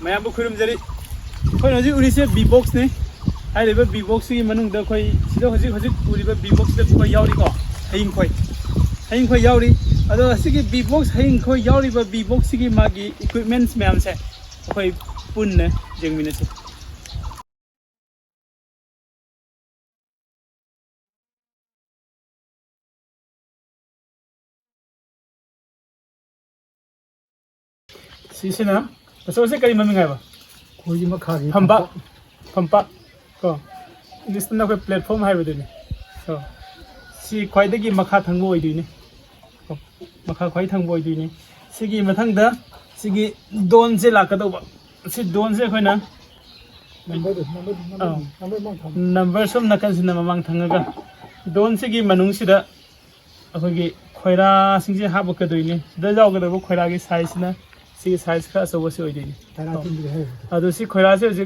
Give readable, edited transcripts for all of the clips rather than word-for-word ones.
मैं आपको खुरम जरी कोई नजी उड़ी से बी बॉक्स ने आई लेबर बी बॉक्स की मनुंग द कोई सिदा हजी हजी उड़ी बी बॉक्स द कोई यावरी को हयिंग कोई यावरी अदो असिगी बी बॉक्स हयिंग कोई यावरी बी बॉक्स की मागी इक्विपमेंट्स मैम से कोई पुन जेंगमिने से सीसीना तो से करी मम्मी गायबा खोई मखागी फंपा को लिस्टना कोई प्लेटफॉर्म है बदुनी तो सी ख्वाइदगी मखा थंगबो ओइदुनी मखा ख्वाइ थंगबो ओइदुनी सिगी मथंगदा सिगी दोन से लाकदोबा सी दोन से खोइना नंबर सम नकन सिना ममांग थंगगा दोन सिगी मनुंग सिदा अखोगी खोइरा सिंजे हाबकदुनी सिदा जावगदबो खोइरा की साइज ना सी साइज का सब से होइदुनी अदो सी खोइरा से जे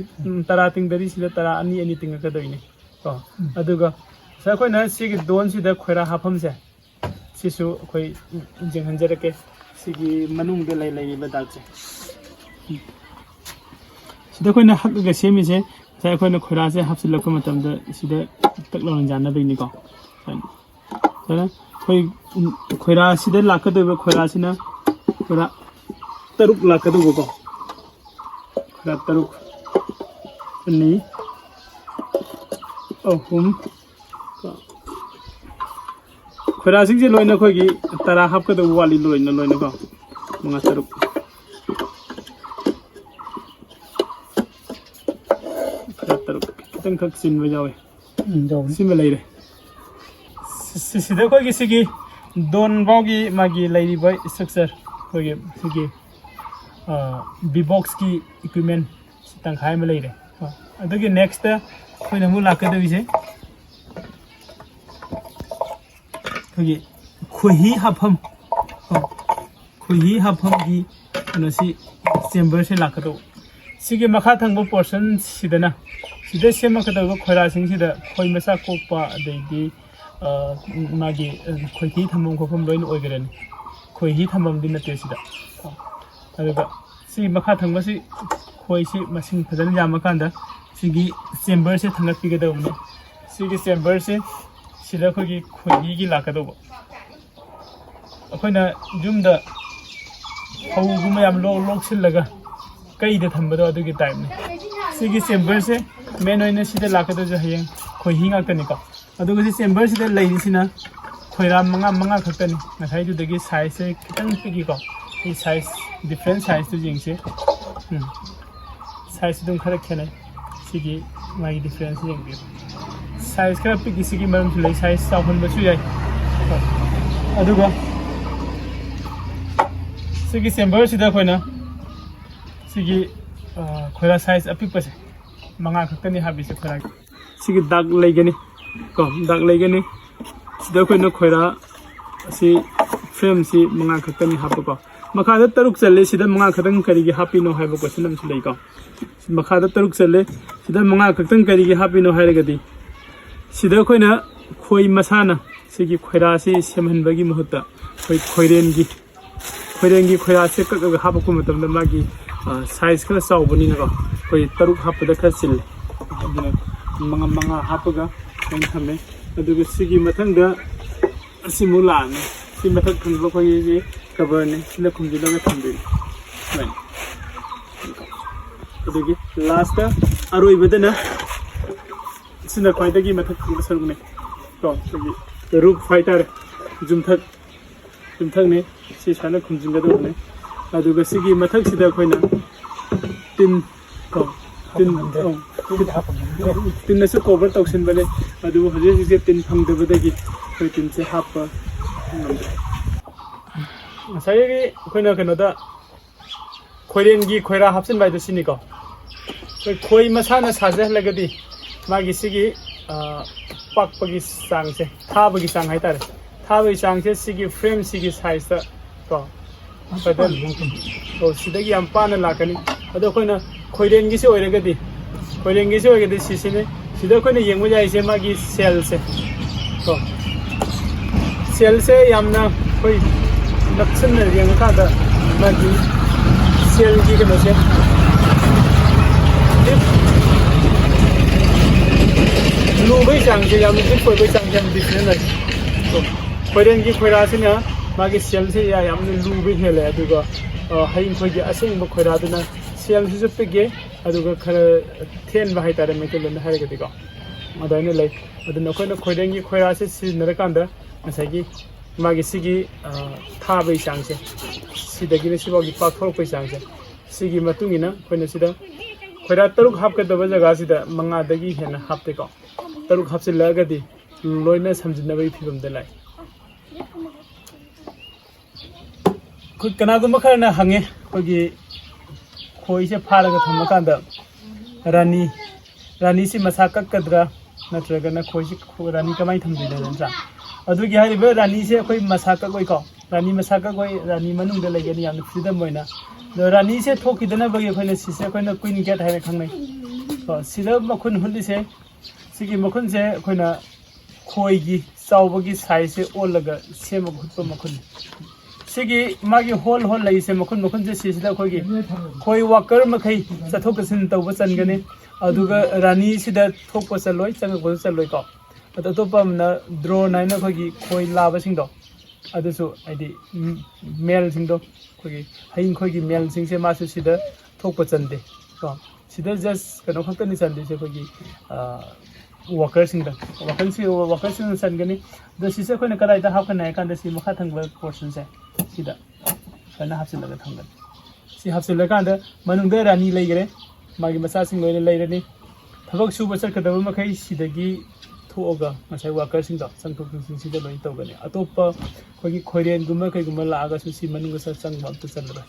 तरा तिंग दरी सिदा तरा अनि अनि तिंग कदुनी को अदुगा सा खोइना सिगी दोन सिदा खोइरा हाफम से सिसु खोइ जेंहनजरके सिगी मनुंग दे लै लै बदाचे सिदा खोइना हकगा सेमी से सा खोइना खोइरा से हाफसिलक मतम द सिदा तकलन जाना दैनि को तना खोइ खोइरा सिदा लाकदो खोइरा सिना खोइरा तरुक लाकदो को खोइरा तरुक नि अहुम खोइरा सिंग से लोइना खोइगी तरा हाफकदो वाली लोइना को मंगा तरुक खक सिन बजावे सिम लेरे सिदा खोइगी सिगी दोन बागी मागी लेरिबा स्ट्रक्चर खोइगी सिगी बी बॉक्स की इक्विपमेंट तंखाय में लेरे अदगी नेक्स्ट खोइना मु लाकदबिसे खोइगी खोही हाफम की नसी चेंबर से लाकदो सिगी मखा थंगबो पोर्शन सिदना सिदा सेमकदबो खोइरा सिंग सिदा खोइ मसा कोपा अदैगी मागी खोइही थमम खोफम लोइन ओइगरनि खोइही थमम दिन नते सिदा अदुगा सि मखा थंगबसि खोइसि मसिंग फजन यामकांदा सिगी चेंबर से थंगपिगदबने सिगी चेंबर से सिदा खोइगी खोइही की लाकदबो अखोइना जुमदा हौगुम याम लोकसिलगा कईदे थंबदो अदुगी टाइम ने सिगी चेंबर से मेन ओइना सिदा लाकदो जो हयें खोइही गाकतनिको अदुगा सि चेंबर सिदा लैसिना खोइरा मंगा खतनी नखाइ दुदगी साइज से खितंग पिगिको इ साइज डिफरेंट साइज तो जिंगसे साइज दुम खरा खेने सिगी मागी डिफरेंस जिंगबि साइज खरा पिगी सिगी मरम थुलै साइज चावहन बसु याय अदुगा सिगी चेंबर सिदा खोइना सिगी खोइरा साइज अपिपसे मंगा खतनी हाबिसे खोइरा सिगी दाग लेगनी को दाग लेगनी सिदा खोइना खोइरा सि फ्रेम सि मंगा खतनी हापको मखादा तरुक चले सिदा मंगा खतंग करिगे हापिनो हाइबो क्वेश्चन हम सुलेको मखादा तरुक चले सिदा मंगा खतंग करिगे हापिनो हाइरगदी सिदा खोइना खोइ मसाना सिगी खोइरा सि सेमहनबगी महत्ता खोइ खोइरेनगी खोइरा से कक हापको मतम मागी साइज खरा चावबनी नको कोई तरुक हापदा खरा सिल मंगा हापगा नों थमे अदुगा सिगी मथंगदा सिमु लाने सि मथक खंगबो खोइ कवर ने सिला खुंजिलगा थंबि नाइ अदुगी लास्ट अरोइबदना सिना ख्वाइदगी मथक खंगबो सरगने तो सिगी रूफ फाइटर जुमथक ने सि साना खुंजिंगदोने अदुगा सिगी मथक सिदा खोइना तीन से कवर तौसिन बने अदु हजे जे तीन फंगदबदगी खोइ तीन से हाप सायगी खोइना कनोदा खोइरेनगी खोइरा हापसिन बाइद सिनिको खोइ मसाना साजहलगदी मागी सिगी पाकपगी चांग से थाबगी चांग हाइतारे थाबगी चांग से सिगी फ्रेम सिगी साइज को बदल तो सिदगी याम पाना लाकनी अदो खोइना खोइरेनगी से ओइरगदी सिसिने सिदा खोइना येंगबो जाइसे मागी सेल से यामना खोइ नक्सन येंगखादा मागी सेल की कनो से लुबई चांगसे याम दिप कोई चांग याम डिफरेंट है तो कोरियन की खोरा से ना मागी सेल से या याम लुबई हेले अदुगा हाइन खोई की असेंग खोरा दुना सेल से जो पेगे अदुगा खर थेन बाहाय तारे मेकेलन हारे गतिको अदाने लै अदुना खोना कोरियन की खोरा से सिनरकांदा मसागी मागी सिगी थाबै चांगसे सिदगी सिबागी पाथोरपै चांगसे सिगी मतुंगिना खोना सिदा खोरा तरुक हापकदब जगह सिदा मंगादगी हेना हापतेको तरुक हापसिल्लगदी लोइना समजिनबई फिबमदा लाई खुद कनागुम्बा खरना हंगे खोगी खोइसे फारगा थमकांदा रानी से मसा कक्कद्रा नत्रगना खोइसे रानी कमाई थमदिना नंजा अदुगी हारिबा रानी से कोई मसा कक्कोइको रानी मसा कक्कोइ रानी मनुंगदा लेगनी याम फ्रीडम मोइना रानी से थोकिदना बगे खोइना सिसे खोइना क्वीन गेट हाइना खंगनै सिदा मखुन हुलिसे सिगी मखुन से खोइना खोइगी चाउबगी साइज से ओलगा सेम खुत्प मखुन सिगी मागी होल लैसे मखुन से सिसिदा खोइगी खोइ वाकर मखै चथोकसिन तौबा चनगने अदुगा रानी सिदा थोकप चलोय चंगको चलोय को अतोपमना ड्रोन हाइना खोइगी खोइ लाबा सिंदो अदुसु आइदि मेल सिंदो खोइगी हाइन खोइगी मेल सिंसे मासु सिदा थोकप चनदे को सिदा जस्ट कनो खक्तनि चनदे से खोइगी वर्कर चनगनी द सिसे खोइना कदाइदा हापकन हाइकांदा सि मखा थंगबा पोर्शन से सिदा कना हापसिलगा थंगन सि हापसिलगांदा मनुंगदा रानी लैगरे मागी मसासिंग लोइना लैरनी थबक सुबा चरकदबा मखै सिदगी थोगा मसाइ वर्कर सिंग द संथोक सिंग सिदा लोइ तौगने अतोपा खोगी खोइरेन गुमा कैगुमा लागा सु सि मनुंगा स चंगबा अमत चलबा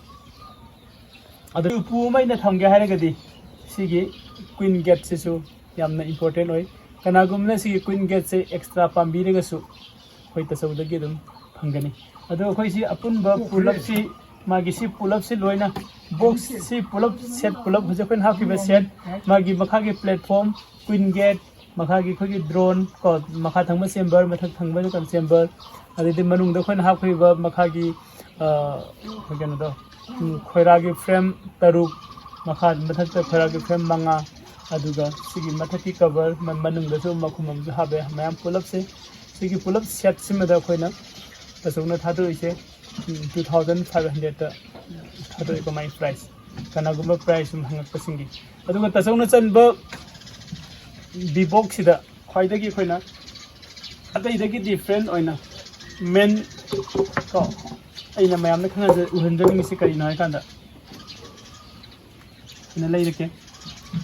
अदु उपु मैना थंगे हारगदी सिगी क्वीन गेट सेसु यामना इम्पोर्टेंट होय कनागुमना सिगी क्वीन गेट से एक्स्ट्रा पाम्बीरगसु खोइ तसौदगी दम फंगनी अदो खोइ सि अपुनबा पुलअप सि मागी सि पुलअप सि लोइना बॉक्स सि पुलअप सेट पुलअप हजे खोइन हाफिबा सेट मागी मखागी प्लेटफॉर्म क्वीन गेट मखागी खोगी ड्रोन को मखा थंगबा चेम्बर मथक थंगबा कन चेम्बर अदि मनुंगदा खोइन हाफिबा मखागी खोगेनदो खोइरागी फ्रेम तरुक मखा मथक खोइरागी फ्रेम मंगा अदुगा सिगी मथकी कवर मनुंगदसु मखुममजु हाबे मयाम पुलअप से सिगी पुलअप सेट सिमदा खोइना तसौना थादोइसे 2500 ता थादोइको माइ प्राइस कनागुम्बा प्राइस हंगकसिंगी अदुगा तसौना चनबा बिबॉक्स सिदा ख्वाइदगी खोइना अतैदगी डिफरेंट ओइना मेन को अइना मयामना खंगा उहनजनी से करिनो हाइकांदा ina leirike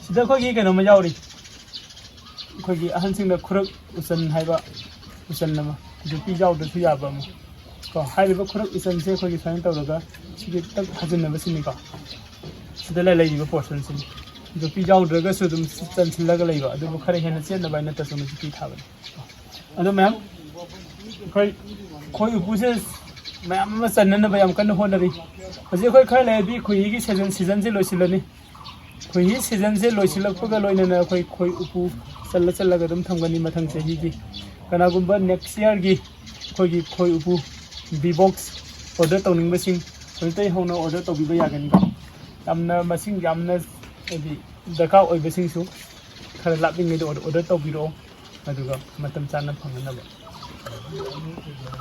sida khogi keno ma yauri khogi ahan singna khurak usan haiba usan nama jupi yaw da su yaba mu ko haiba khurak usan se khogi sain tawraga sigi tak hajinna ba sini ko sida lai lai ba portion sin jupi yaw draga su dum chan silaga leiba adu bu khare hena chen na ba na ta su jupi thaba adu ma'am khoi upu se ma'am ma chan na ba yam kan honari hoje khoi khare lai bi khoi gi season se loisilani खोई season से लोइसिलकपगा लोइनना खोई उपु चलगा दम थंगनी मथंग से हिगी कनागुम्बा next year गी खोई उपु B box order तौनिंगबसिंग होइतै होना order तौबिबा यागनी यामना मसिंग यामना दरकार ओइबसिंगसु खरा लापिंगै ऑर्डर तौबिरो अदुगा मतम चाना फंगनबा